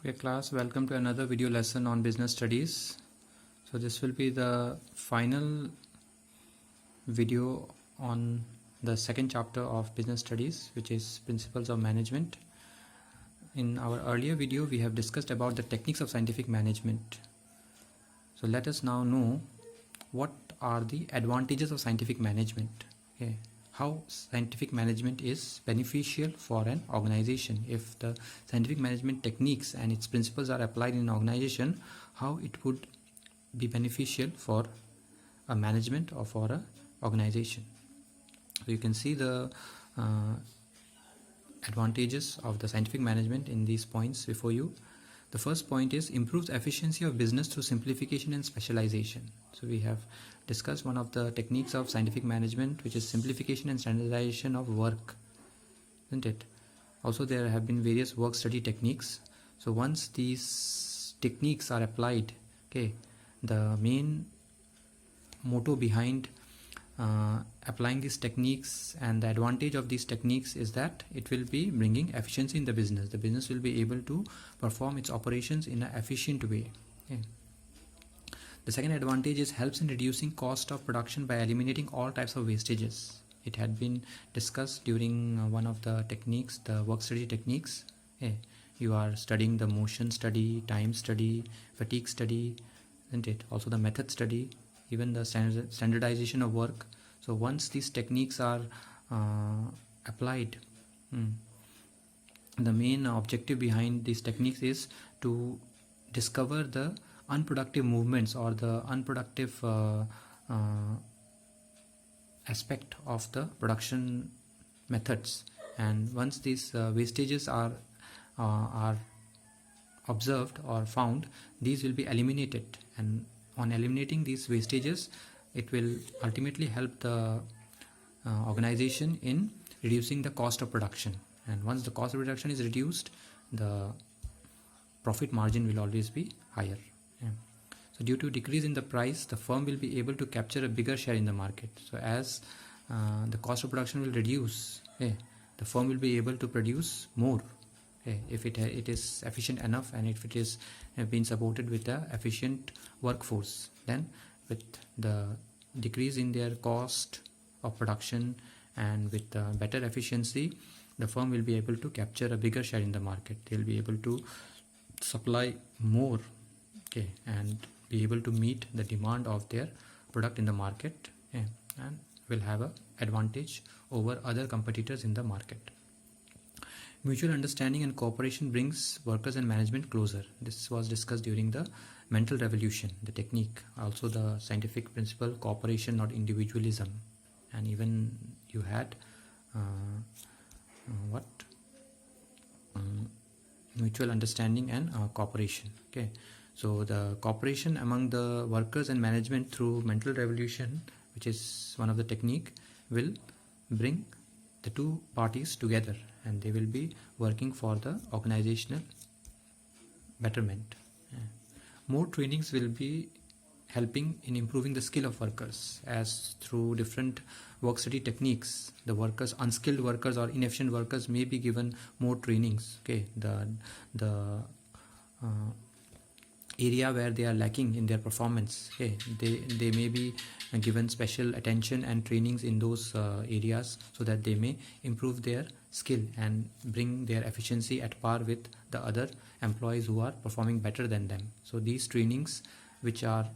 Okay class, welcome to another video lesson on business studies. So this will be the final video on the second chapter of business studies, which is principles of management. In our earlier video we have discussed about the techniques of scientific management. So let us now know what are the advantages of scientific management. Okay, how scientific management is beneficial for an organization. If the scientific management techniques and its principles are applied in an organization, how it would be beneficial for a management or for a organization. So you can see the advantages of the scientific management in these points before you. The first point is improves efficiency of business through simplification and specialization. So we have discussed one of the techniques of scientific management, which is simplification and standardization of work, isn't it? Also there have been various work study techniques. So once these techniques are applied, okay, the main motto behind applying these techniques and the advantage of these techniques is that it will be bringing efficiency in the business. The business will be able to perform its operations in an efficient way. Okay. The second advantage is helps in reducing cost of production by eliminating all types of wastages. It had been discussed during one of the techniques, the work study techniques. Okay. You are studying the motion study, time study, fatigue study, isn't it? Also the method study, even the standardization of work. So once these techniques are applied, the main objective behind these techniques is to discover the unproductive movements or the unproductive aspect of the production methods. And once these wastages are observed or found, these will be eliminated, and on eliminating these wastages, it will ultimately help the organization in reducing the cost of production. And once the cost of production is reduced, the profit margin will always be higher. Yeah. So due to decrease in the price, the firm will be able to capture a bigger share in the market. So as the cost of production will reduce, the firm will be able to produce more. If it is efficient enough, and if it is been supported with the efficient workforce, then with the decrease in their cost of production and with better efficiency, the firm will be able to capture a bigger share in the market. They will be able to supply more, and be able to meet the demand of their product in the market, and will have an advantage over other competitors in the market. Mutual understanding and cooperation brings workers and management closer. This was discussed during the mental revolution, the technique. Also the scientific principle, cooperation, not individualism. And even you had mutual understanding and cooperation. Okay, so the cooperation among the workers and management through mental revolution, which is one of the technique, will bring the two parties together, and they will be working for the organizational betterment. More trainings will be helping in improving the skill of workers, as through different work study techniques, the workers, unskilled workers or inefficient workers, may be given more trainings. Okay, the area where they are lacking in their performance, they may be given special attention and trainings in those areas, so that they may improve their skill and bring their efficiency at par with the other employees who are performing better than them. So these trainings, which are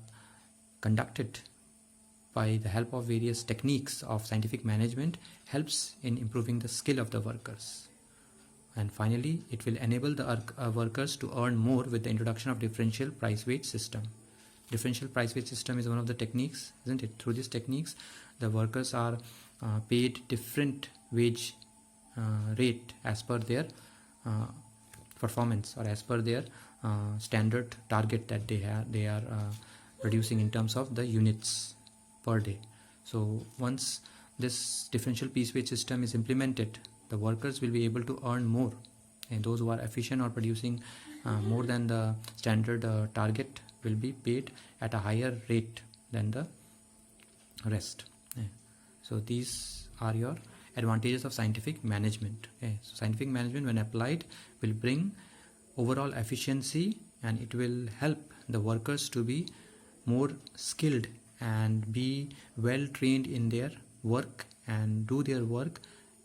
conducted by the help of various techniques of scientific management, helps in improving the skill of the workers. And finally, it will enable the workers to earn more with the introduction of differential price wage system. Differential price wage system is one of the techniques, isn't it? Through these techniques, the workers are paid different wage rate as per their performance, or as per their standard target that they are producing in terms of the units per day. So once this differential piece wage system is implemented, the workers will be able to earn more, and those who are efficient or producing more than the standard target will be paid at a higher rate than the rest. So these are your advantages of scientific management. So scientific management, when applied, will bring overall efficiency, and it will help the workers to be more skilled and be well trained in their work and do their work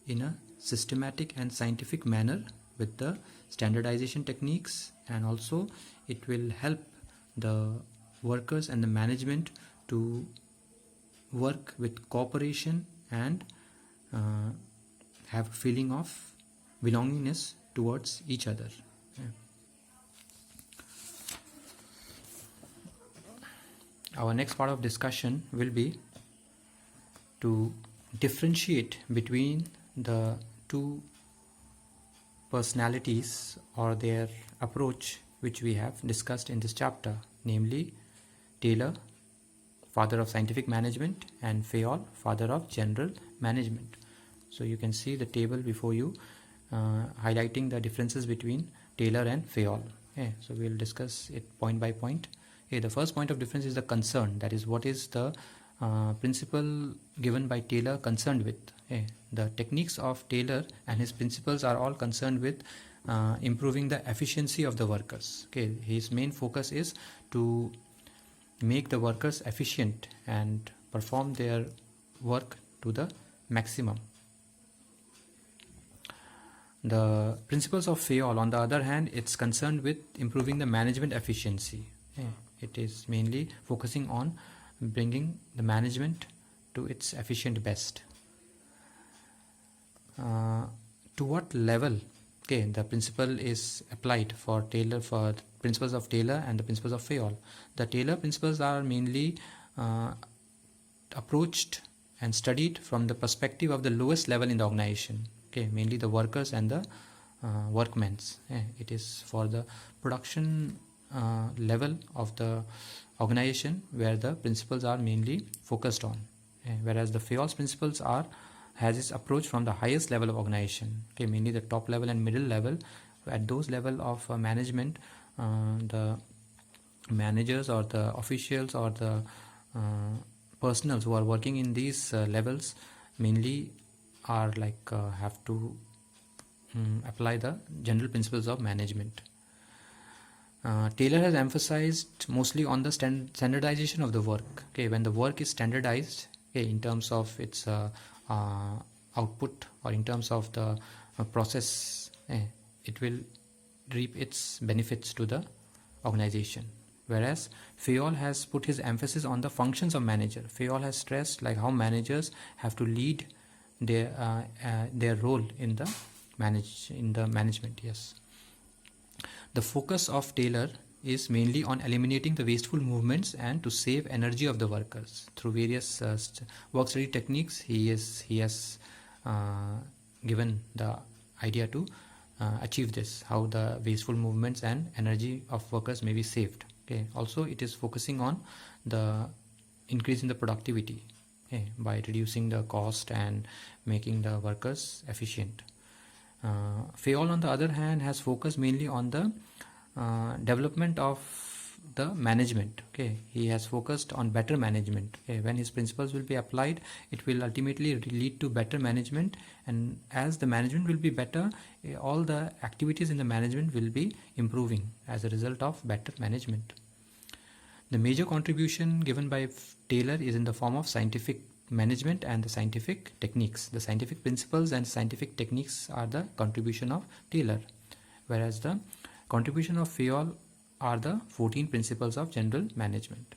in a systematic and scientific manner with the standardization techniques. And also it will help the workers and the management to work with cooperation and have a feeling of belongingness towards each other. Our next part of discussion will be to differentiate between the two personalities or their approach which we have discussed in this chapter, namely Taylor, father of scientific management, and Fayol, father of general management. So you can see the table before you highlighting the differences between Taylor and Fayol. So we'll discuss it point by point. The first point of difference is the concern, that is, what is the principle given by Taylor concerned with. The techniques of Taylor and his principles are all concerned with improving the efficiency of the workers. His main focus is to make the workers efficient and perform their work to the maximum. The principles of Fayol, on the other hand, it's concerned with improving the management efficiency. It is mainly focusing on bringing the management to its efficient best. To what level the principle is applied for Taylor, for the principles of Taylor and the principles of Fayol? The Taylor principles are mainly approached and studied from the perspective of the lowest level in the organization, mainly the workers and the workmen. It is for the production level of the organization where the principles are mainly focused on, whereas the Fayol's principles has its approach from the highest level of organization, mainly the top level and middle level. At those level of management, the managers or the officials or the personals who are working in these levels mainly are have to apply the general principles of management. Taylor has emphasized mostly on the standardization of the work. When the work is standardized in terms of its output or in terms of the process, it will reap its benefits to the organization. Whereas Fayol has put his emphasis on the functions of manager. Fayol has stressed how managers have to lead their role in the management. Yes. The focus of Taylor is mainly on eliminating the wasteful movements and to save energy of the workers through various work study techniques. He has given the idea to achieve this, how the wasteful movements and energy of workers may be saved. Also, it is focusing on the increase in the productivity by reducing the cost and making the workers efficient. Fayol, on the other hand, has focused mainly on the development of the management. He has focused on better management. When his principles will be applied, it will ultimately lead to better management, and as the management will be better, all the activities in the management will be improving as a result of better management. The major contribution given by Taylor is in the form of scientific management and the scientific techniques. The scientific principles and scientific techniques are the contribution of Taylor, whereas the contribution of Fayol are the 14 principles of general management.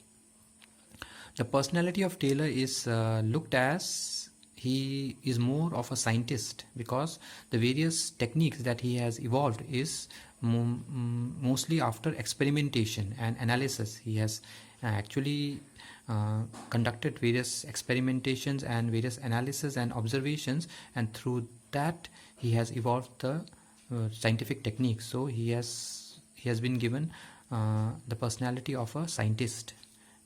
The personality of Taylor is looked as he is more of a scientist, because the various techniques that he has evolved is mostly after experimentation and analysis. He has actually conducted various experimentations and various analysis and observations, and through that he has evolved the scientific techniques. So he has been given the personality of a scientist,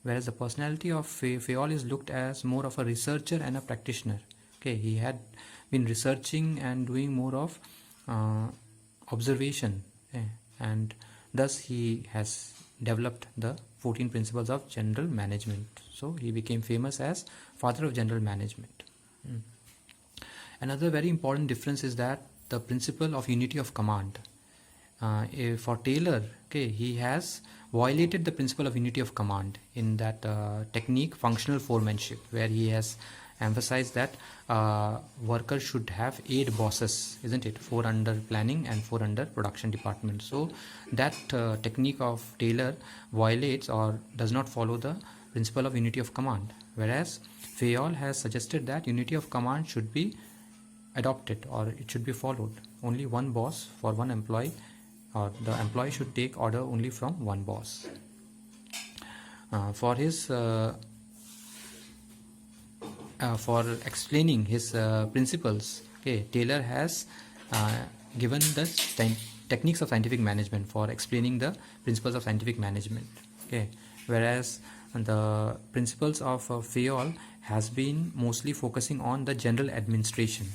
whereas the personality of Fayol is looked as more of a researcher and a practitioner. He had been researching and doing more of observation, and thus he has developed the 14 principles of general management. So he became famous as father of general management. Another very important difference is that the principle of unity of command. for Taylor, okay, he has violated the principle of unity of command in that technique functional foremanship, where he has emphasized that workers should have 8 bosses, isn't it? 4 under planning and 4 under production department. So that technique of Taylor violates or does not follow the principle of unity of command, whereas Fayol has suggested that unity of command should be adopted or it should be followed. Only one boss for one employee, or the employee should take order only from one boss. For explaining his principles, okay, Taylor has given the techniques of scientific management for explaining the principles of scientific management, okay, whereas the principles of Fayol has been mostly focusing on the general administration.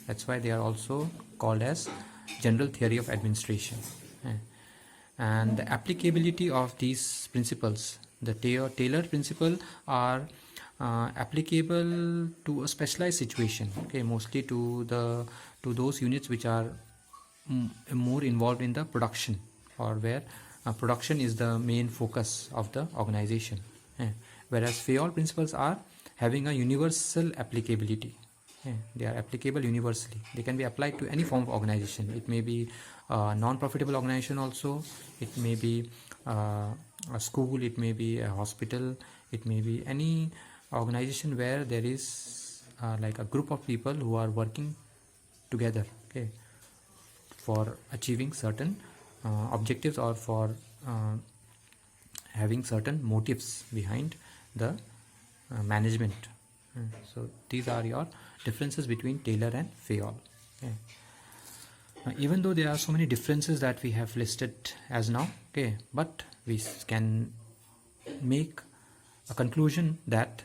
That's why they are also called as general theory of administration. And the applicability of these principles, the Taylor principle, are applicable to a specialized situation, okay, mostly to those units which are more involved in the production, or where production is the main focus of the organization. Whereas Fayol principles are having a universal applicability. They are applicable universally. They can be applied to any form of organization. It may be a non-profitable organization also. It may be a school. It may be a hospital. It may be any organization where there is like a group of people who are working together, okay, for achieving certain objectives, or for having certain motives behind the management. So these are your differences between Taylor and Fayol. Okay. Even though there are so many differences that we have listed as now, okay, but we can make a conclusion that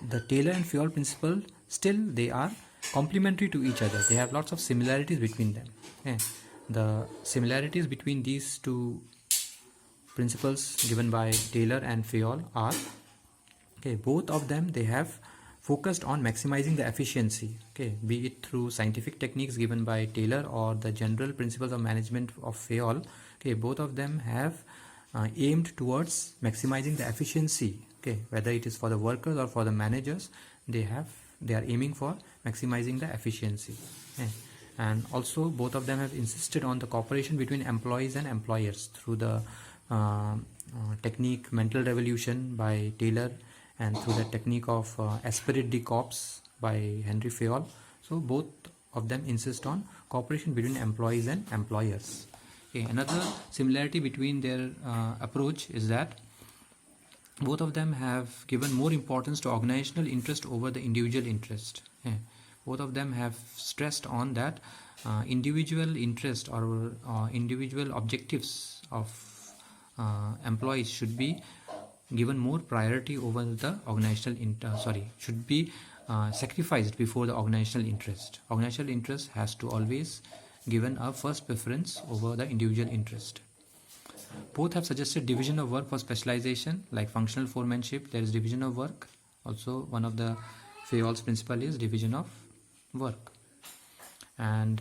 the Taylor and Fayol principle, still they are complementary to each other. They have lots of similarities between them. Okay. The similarities between these two principles given by Taylor and Fayol are, okay, both of them, they have focused on maximizing the efficiency, okay, be it through scientific techniques given by Taylor or the general principles of management of Fayol. Okay, both of them have aimed towards maximizing the efficiency, okay, whether it is for the workers or for the managers. They are aiming for maximizing the efficiency. Okay. And also both of them have insisted on the cooperation between employees and employers through the technique mental revolution by Taylor, and through the technique of esprit de corps by Henry Fayol. So both of them insist on cooperation between employees and employers. Okay, another similarity between their approach is that both of them have given more importance to organizational interest over the individual interest. Okay. Both of them have stressed on that individual interest or individual objectives of employees should be given more priority over the organizational should be sacrificed before the organizational interest. Organizational interest has to always given a first preference over the individual interest. Both have suggested division of work for specialization, like functional foremanship. There is division of work. Also, one of the Fayol's principle is division of work, and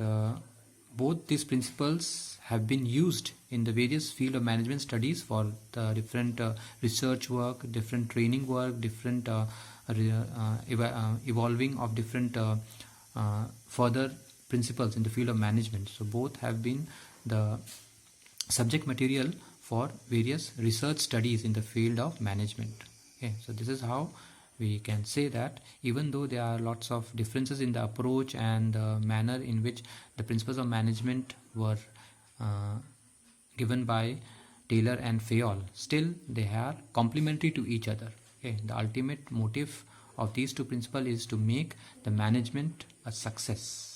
both these principles have been used in the various field of management studies for the different research work, different training work, different evolving of different further principles in the field of management. So both have been the subject material for various research studies in the field of management. Okay, so this is how we can say that even though there are lots of differences in the approach and the manner in which the principles of management were given by Taylor and Fayol, still they are complementary to each other. Okay, the ultimate motive of these two principles is to make the management a success.